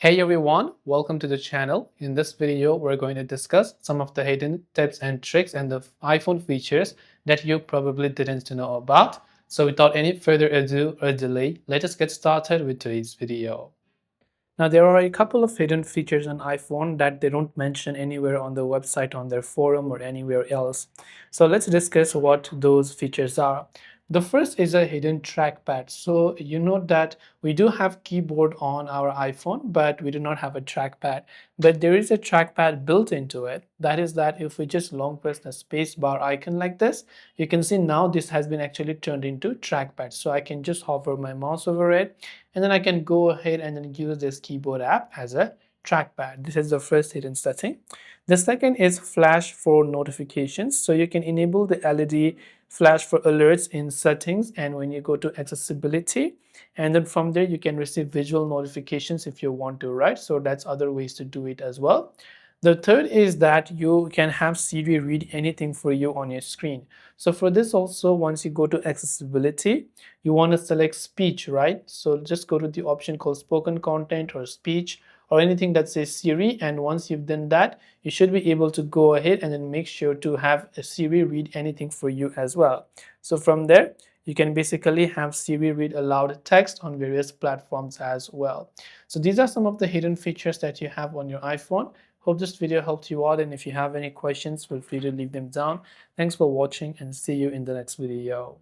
Hey everyone, welcome to the channel. In this video, we're going to discuss some of the hidden tips and tricks and the iPhone features that you probably didn't know about. So without any further ado or delay, let us get started with today's video. Now, there are a couple of hidden features on iPhone that they don't mention anywhere on the website, on their forum, or anywhere else. So let's discuss what those features are. The first is a hidden trackpad. So you know that we do have keyboard on our iPhone, but we do not have a trackpad. But there is a trackpad built into it. That is that if we just long press the space bar icon like this, you can see now this has been actually turned into trackpad. So I can just hover my mouse over it, and then I can go ahead and then use this keyboard app as a trackpad. This is the first hidden setting. The second is flash for notifications. So you can enable the LED flash for alerts in settings, and when you go to accessibility, and then from there you can receive visual notifications if you want to, right? So that's other ways to do it as well. The third is that you can have Siri read anything for you on your screen. So for this also, once you go to accessibility, you want to select speech, right? So just go to the option called spoken content or speech or anything that says Siri, and once you've done that, you should be able to go ahead and then make sure to have a Siri read anything for you as well. So from there, you can basically have Siri read aloud text on various platforms as well. So these are some of the hidden features that you have on your iPhone. Hope this video helped you out, and if you have any questions, feel free to leave them down. Thanks for watching and see you in the next video.